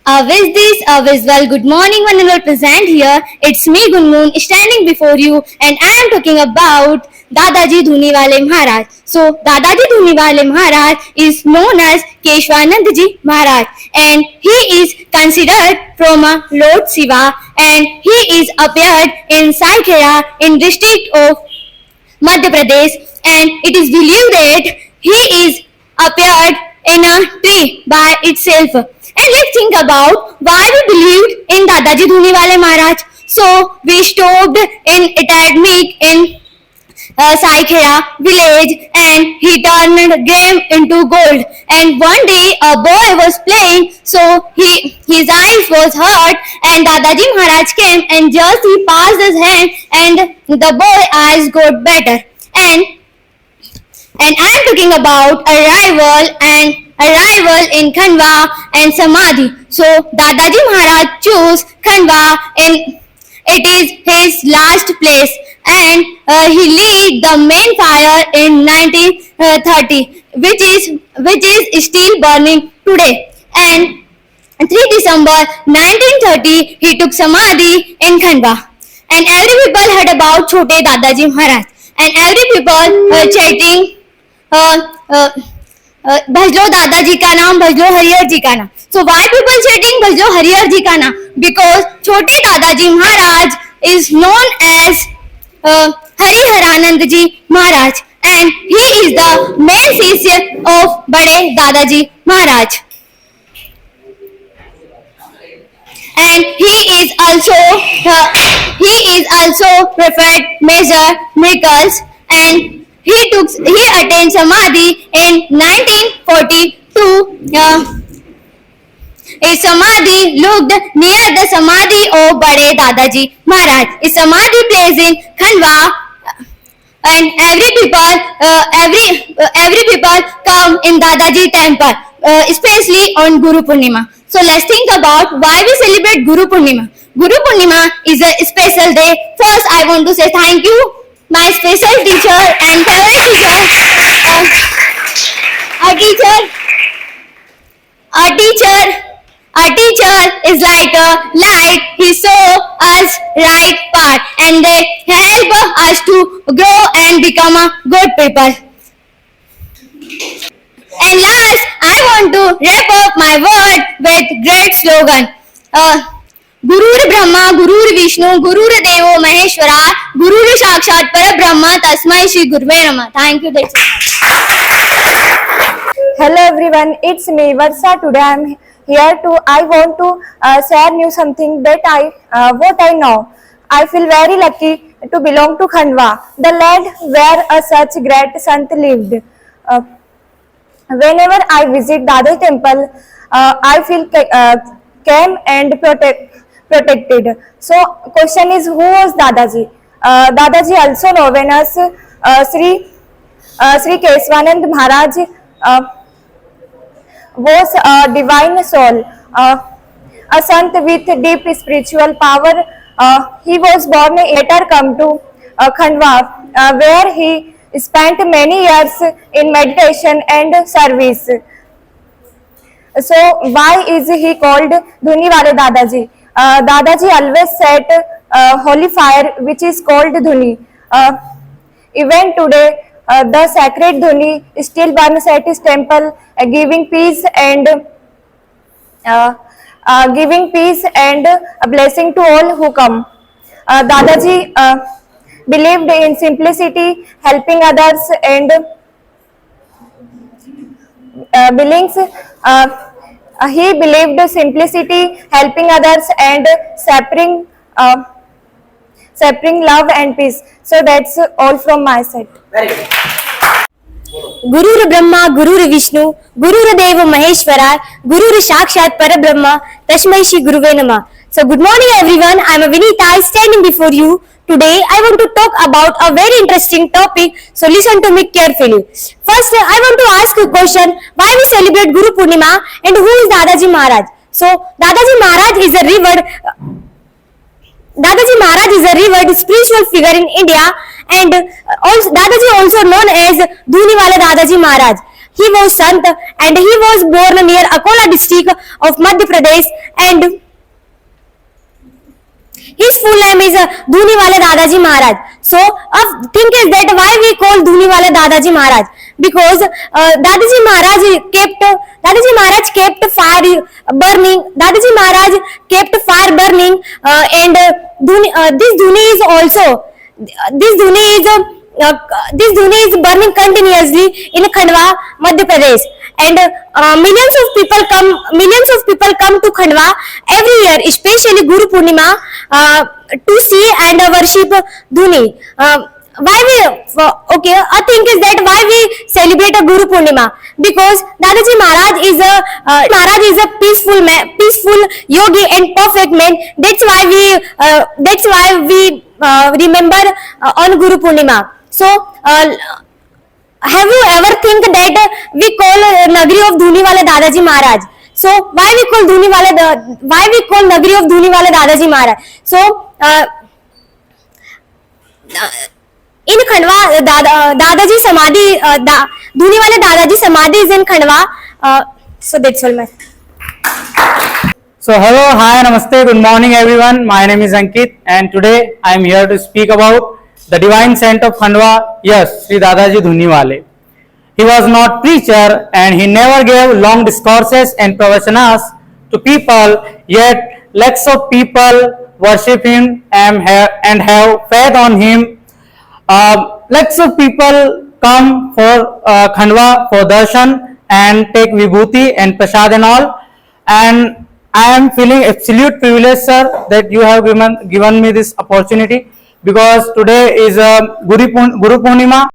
With this visual good morning one and all present here. It's me Gunmoon standing before you and I am talking about Dadaji Dhuniwale Maharaj. So Dadaji Dhuniwale Maharaj is known as Keshwanandji Maharaj and he is considered from Lord Shiva and he is appeared in Saikhera in district of Madhya Pradesh and it is believed that he is appeared in a tree by itself. And let's think about why we believed in Dadaji Dhuniwale Maharaj. So we stopped in academic in Saikhera village and he turned game into gold. And one day a boy was playing, so his eyes was hurt and Dadaji Maharaj came and just he passed his hand and the boy eyes got better. And I'm talking about arrival in Khandwa and Samadhi. So Dadaji Maharaj chose Khandwa and it is his last place and he lit the main fire in 1930 which is still burning today. And 3 December 1930 he took Samadhi in Khandwa. And every people heard about Chote Dadaji Maharaj and every people chanting भजलो दादाजी का नाम भजलो हरिहर जी का नाम. So why people chanting भजलो Harihar जी का नाम? Because छोटे दादाजी महाराज is known as Hariharanand ji Maharaj and he is the main शिष्य of बड़े दादाजी महाराज. And he is also preferred major miracles and he attained Samadhi in 1942. A Samadhi looked near the Samadhi of Bade Dadaji Maharaj. A Samadhi placed in Khandwa and every people come in Dadaji temple, especially on Guru Purnima. So let's think about why we celebrate Guru Purnima. Guru Purnima is a special day. First, I want to say thank you, my special teacher and favorite teacher. Our teacher is like a light. He show us right path and they help us to grow and become a good people. And last, I want to wrap up my word with great slogan. गुरुर ब्रह्मा गुरुर विष्णु गुरुर देवो महेश्वरा गुरुर साक्षात परब्रह्म तस्मै श्री गुरुवे नमः. Thank you. Hello everyone, it's me Varsha. Today I want to share you something that what I know. I feel very lucky to belong to Khandwa, the land where such great sant lived. Whenever I visit Dadaji temple, I feel calm and protected. So question is, who was Dadaji? Dadaji, also known as Sri Keshwanand Maharaj, was a divine soul, a sant with deep spiritual power. He was born later come to Khandwa, where he spent many years in meditation and service. So why is he called Dhuniwale Dadaji? Dadaji always set holy fire which is called Dhuni. Even today the sacred Dhuni still burns at his temple, giving peace and a blessing to all who come. Dadaji believed in simplicity, helping others and he believed simplicity, helping others and separating love and peace. So that's all from my side. Very good. गुरुर ब्रह्मा गुरुर विष्णु गुरुर देव महेश्वरा गुरुर साक्षात परब्रह्म तस्मै श्री गुरुवे नमः. So good morning everyone, I am Vinita standing before you. Today I want to talk about a very interesting topic, so listen to me carefully. First I want to ask a question, why we celebrate Guru Purnima and who is Dadaji Maharaj? So Dadaji Maharaj is a revered spiritual figure in India and Dadaji also known as Dhuniwale Dadaji Maharaj. He was Sant and he was born near Akola district of Madhya Pradesh, and his full name is Dhuniwale Dadaji Maharaj. So, thing is that why we call Dhuniwale Dadaji Maharaj? Because Dadaji Maharaj kept fire burning. Dadaji Maharaj kept fire burning, and this Dhuni is also this Dhuni is burning continuously in Khandwa, Madhya Pradesh, and millions of people come to Khandwa every year, especially Guru Purnima, to see and worship Dhuni. A thing is that why we celebrate a Guru Purnima? Because Dadaji Maharaj is a peaceful yogi and perfect man. That's why we remember on Guru Purnima. So, have you ever think that we call Nagari of Dhuniwale Dadaji Maharaj? So why we call Nagari of Dhuniwale Dadaji Maharaj? So in Khandwa, Dadaji Samadhi, Dhuniwale Dadaji Samadhi is in Khandwa. So that's all, So hello, hi, namaste, good morning everyone. My name is Ankit and today I am here to speak about the divine saint of Khandwa, yes, Sri Dadaji Dhuniwale. He was not preacher and he never gave long discourses and pravachnas to people, yet lakhs of people worship him and have faith on him. Lakhs of people come for Khandwa for darshan and take vibhuti and prasad and all. And I am feeling absolute privilege, sir, that you have given me this opportunity, because today is Guru Purnima.